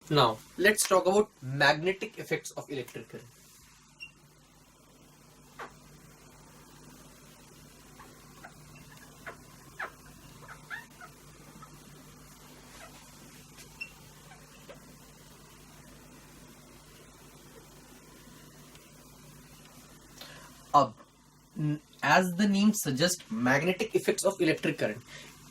Now, let's talk about magnetic effects of electric current. अब as the name suggests, magnetic effects of electric current,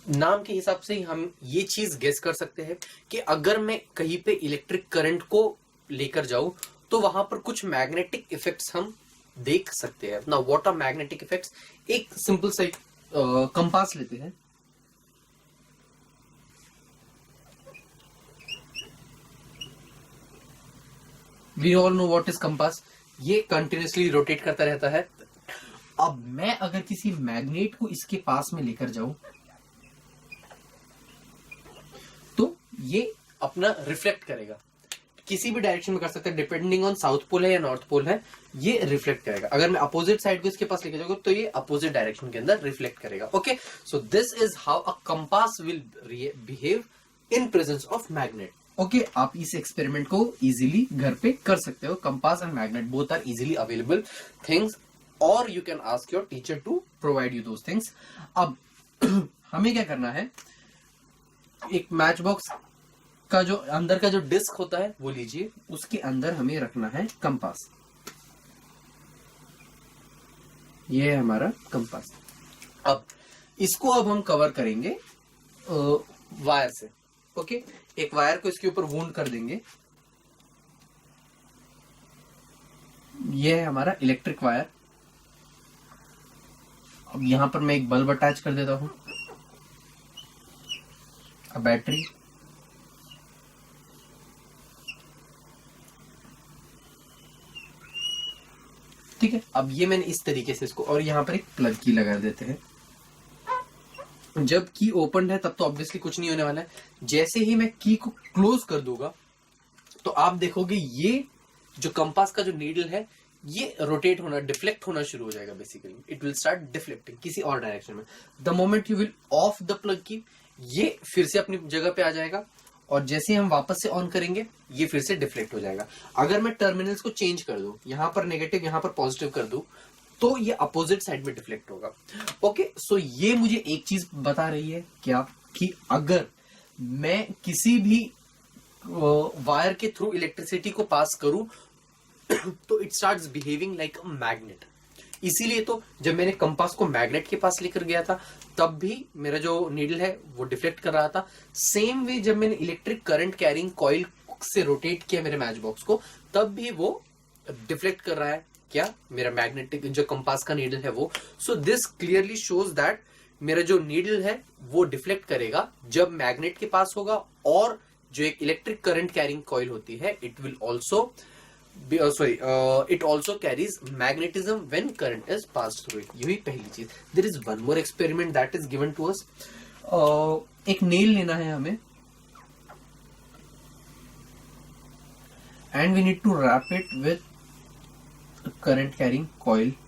नाम के हिसाब से ही हम ये चीज गेस कर सकते हैं कि अगर मैं कहीं पे इलेक्ट्रिक करंट को लेकर जाऊं तो वहां पर कुछ मैग्नेटिक इफेक्ट्स हम देख सकते हैं. ना व्हाट आर मैग्नेटिक इफेक्ट्स? एक सिंपल सा कंपास लेते हैं. We all know what is compass. ये कंटिन्यूसली रोटेट करता रहता है. अब मैं अगर किसी मैग्नेट को इसके पास में लेकर जाऊं तो ये अपना रिफ्लेक्ट करेगा. किसी भी डायरेक्शन में कर सकते हैं, डिपेंडिंग ऑन साउथ पोल है या नॉर्थ पोल है, ये रिफ्लेक्ट करेगा. अगर मैं अपोजिट साइड को इसके पास लेके जाऊंगा तो ये अपोजिट डायरेक्शन के अंदर रिफ्लेक्ट करेगा. Okay, so this is how a compass will behave in presence of magnet. Okay, आप इस एक्सपेरिमेंट को इजीली घर पे कर सकते हो. Compass and magnet both are easily available things, और you can ask your teacher to provide you those things. अब हमें क्या करना है, एक मैच बॉक्स का जो अंदर का जो डिस्क होता है वो लीजिए, उसके अंदर हमें रखना है कंपास. ये है हमारा कंपास. अब इसको अब हम कवर करेंगे वायर से. ओके, एक वायर को इसके ऊपर वूंड कर देंगे. ये है हमारा इलेक्ट्रिक वायर. अब यहां पर मैं एक बल्ब अटैच कर देता हूं, बैटरी, ठीक है. अब ये मैंने इस तरीके से इसको, और यहां पर एक प्लग की लगा देते हैं. जब की ओपन है तब तो ऑब्वियसली कुछ नहीं होने वाला है. जैसे ही मैं की को क्लोज कर दूंगा तो आप देखोगे ये जो कंपास का जो नीडल है ये रोटेट होना, डिफ्लेक्ट होना शुरू हो जाएगा. Basically it will start deflecting किसी और डायरेक्शन में. The moment you will of the plug की, ये फिर से अपनी जगह पे आ जाएगा, और जैसे ही हम वापस से ऑन करेंगे ये फिर से डिफ्लेक्ट हो जाएगा. अगर मैं टर्मिनल्स को चेंज कर दूं, यहां पर नेगेटिव यहां पर पॉजिटिव कर दूं, तो ये अपोजिट साइड में डिफ्लेक्ट होगा. ओके, सो ये मुझे एक चीज बता रही है क्या, कि अगर मैं किसी भी वायर के थ्रू इलेक्ट्रिसिटी को पास करूं तो it starts behaving like a magnet. इसीलिए तो जब मैंने कंपास को मैग्नेट के पास लेकर गया था तब भी मेरा जो नीडल है वो डिफ्लेक्ट कर रहा था. सेम वे जब मैंने इलेक्ट्रिक करंट कैरिंग कॉइल से रोटेट किया मेरे मैच बॉक्स को, तब भी वो डिफ्लेक्ट कर रहा है. क्या? मेरा मैग्नेटिक जो कंपास का नीडल है वो. So this clearly shows that मेरा जो नीडल है वो डिफ्लेक्ट करेगा जब मैग्नेट के पास होगा, और जो एक इलेक्ट्रिक करंट कैरिंग कॉइल होती है it will also it also carries magnetism when current is passed through it. यही पहली चीज. There is one more experiment that is given to us. एक नेल लेना है हमें, and we need to wrap it with a current carrying coil.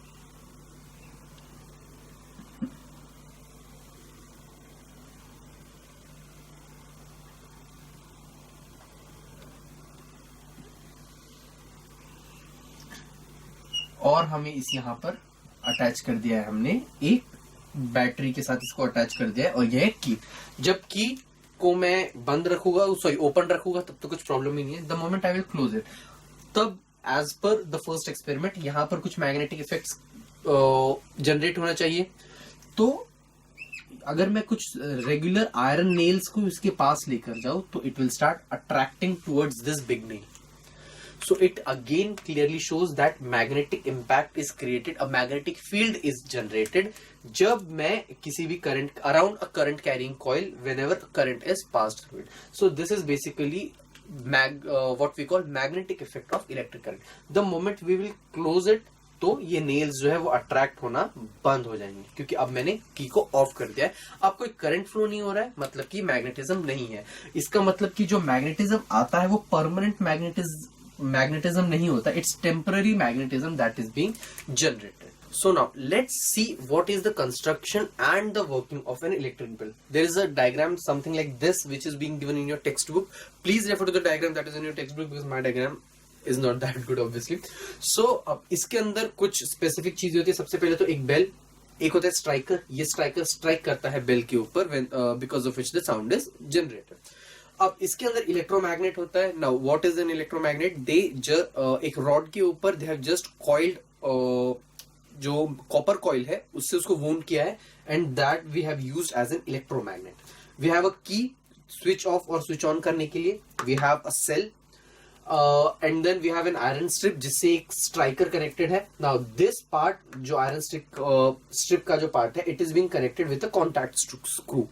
और हमें इस यहाँ पर अटैच कर दिया है, हमने एक बैटरी के साथ इसको अटैच कर दिया है, और यह की. जब की को मैं बंद रखूंगा, ओपन रखूंगा, तब तो कुछ प्रॉब्लम ही नहीं है. The moment I will close it, तब as per the first experiment यहाँ पर कुछ मैग्नेटिक इफेक्ट्स जनरेट होना चाहिए. तो अगर मैं कुछ रेगुलर आयरन नेल्स को इसके पास लेकर जाऊं तो it will start attracting towards this big nail. So it again clearly shows that magnetic impact is created, a magnetic field is generated जब मैं किसी भी current around a current carrying coil whenever current is passed through it. So this is basically what we call magnetic effect of electric current. The moment we will close it, तो ये nails जो है वो attract होना बंद हो जाएंगे, क्योंकि अब मैंने की को ऑफ कर दिया है. अब कोई करंट फ्लो नहीं हो रहा है, मतलब कि मैग्नेटिज्म नहीं है. इसका मतलब कि जो मैग्नेटिज्म आता है वो परमानेंट मैग्नेटिज्म नहीं होता. It's temporary magnetism that is being generated. So now let's see what is the construction and the working of an electric bell. There is a diagram something like this which is being given in your textbook. Please refer to the diagram that is in your textbook because my diagram is not that good obviously. So अब इसके अंदर कुछ specific चीजें होती है. सबसे पहले तो एक बेल, एक होता है स्ट्राइकर. ये स्ट्राइकर स्ट्राइक करता है बेल के ऊपर because of which the sound is generated. अब इसके अंदर इलेक्ट्रोमैग्नेट होता है. Now what is an electromagnet? They एक रॉड के ऊपर दे हैव जस्ट कॉइल्ड, जो कॉपर कॉइल है उससे उसको वोन किया है, and that we have used as an electromagnet. We have a key switch off और स्विच ऑन करने के लिए. We have a cell and then we have an iron strip जिससे एक स्ट्राइकर कनेक्टेड है. नाउ दिस पार्ट, जो iron strip का जो पार्ट है, it is being connected with a contact screw.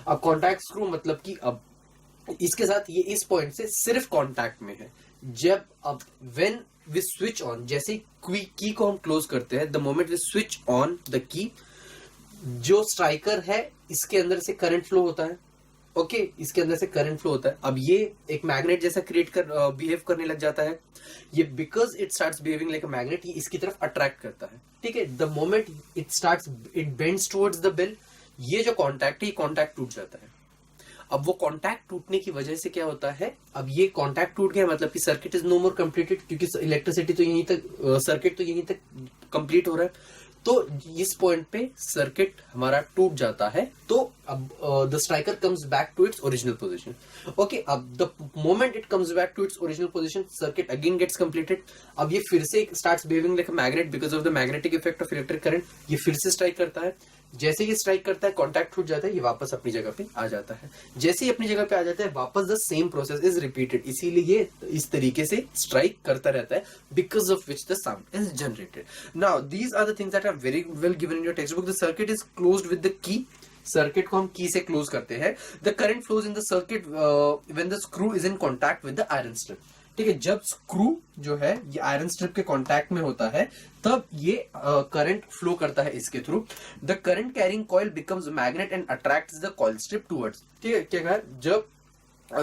अब कॉन्टैक्ट स्क्रू मतलब कि अब इसके साथ ये इस पॉइंट से सिर्फ कॉन्टैक्ट में है. जब अब व्हेन वी स्विच ऑन, जैसे की को हम क्लोज करते हैं, the moment we switch on the key, जो स्ट्राइकर है इसके अंदर से करंट फ्लो होता है. ओके इसके अंदर से करंट फ्लो होता है. अब ये एक मैग्नेट जैसा बिहेव करने लग जाता है. ये because it starts behaving like a magnet, ये इसकी तरफ अट्रैक्ट करता है. ठीक है, the moment it bends towards the bell, ये जो कॉन्टैक्ट है, ये कॉन्टैक्ट टूट जाता है. अब वो कॉन्टैक्ट टूटने की वजह से क्या होता है, अब ये कॉन्टैक्ट टूट गया मतलब कि circuit is no more completed, क्योंकि इलेक्ट्रिसिटी तो यहीं तक, सर्किट तो यहीं तक कंप्लीट हो रहा है. तो इस पॉइंट पे सर्किट हमारा टूट जाता है. तो अब the striker comes back to its original position. Okay, अब the moment it comes back to its original position, circuit again gets completed. अब ये फिर से starts behaving like a magnet because of the magnetic effect of electric current. ये फिर से strike करता है. जैसे ये स्ट्राइक करता है, कॉन्टैक्ट टूट जाता है, ये वापस अपनी जगह पे आ जाता है. जैसे ही अपनी जगह पे आ जाता है, वापस the same process is repeated. इसीलिए ये इस तरीके से स्ट्राइक करता रहता है because of which the sound is generated. Now these are the things that are very well given in your text book. The circuit is closed with the key. Circuit को हम की से close करते हैं. The current flows in the circuit when the screw is in contact with the iron strip. ठीक है, जब screw जो है ये आयरन स्ट्रिप के कांटेक्ट में होता है, तब ये करंट फ्लो करता है इसके through. The current carrying coil becomes magnet and attracts the coil strip towards. ठीक है, क्या कहा, जब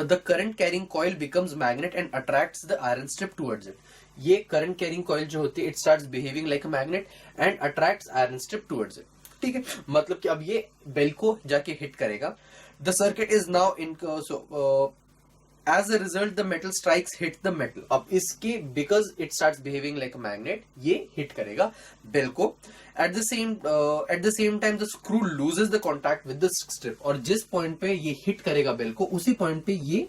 the current carrying coil becomes magnet and attracts the iron strip towards it. ये करंट कैरिंग कॉइल जो होती है, it starts behaving like a magnet and attracts iron strip towards it. ठीक है, मतलब कि अब ये बेल को जाके हिट करेगा. The circuit is now in as a result the metal strikes hit the metal. अब इसके because it starts behaving like a magnet, ये hit करेगा बेल को. at the same time the screw loses the contact with the strip. और जिस point पे ये hit करेगा बेल को, उसी पॉइंट पे ये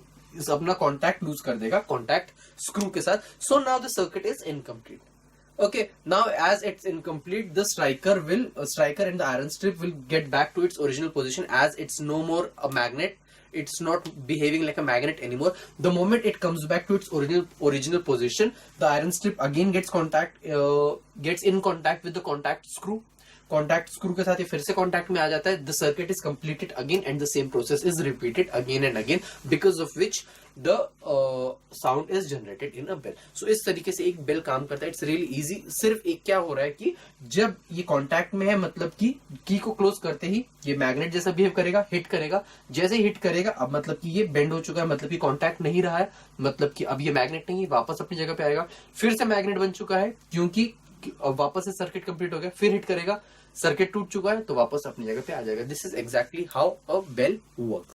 अपना कॉन्टैक्ट लूज कर देगा कॉन्टैक्ट स्क्रू के साथ. so now the circuit is incomplete. Okay, now as it's incomplete, the striker and the iron strip will get back to its original position as it's no more a magnet. It's not behaving like a magnet anymore. The moment it comes back to its original position, the iron strip again gets in contact with the contact screw. Contact screw के साथ ये फिर से contact में आ जाता है. The circuit is completed again and the same process is repeated again and again because of which the sound is generated in a bell. So इस तरीके से एक बेल काम करता है. It's really easy. सिर्फ एक क्या हो रहा है कि जब ये कॉन्टैक्ट में है, मतलब कि की को क्लोज करते ही ये मैग्नेट जैसा बिहेव करेगा, हिट करेगा. जैसे ही हिट करेगा, अब मतलब कि ये बेंड हो चुका है, मतलब कि कॉन्टैक्ट नहीं रहा है, मतलब कि अब ये मैग्नेट नहीं है, वापस अपनी जगह पे आएगा. फिर से मैग्नेट बन चुका है क्योंकि वापस से सर्किट कंप्लीट हो गया. फिर हिट करेगा, सर्किट टूट चुका है, तो वापस अपनी जगह पे आ जाएगा. This is exactly how a bell works.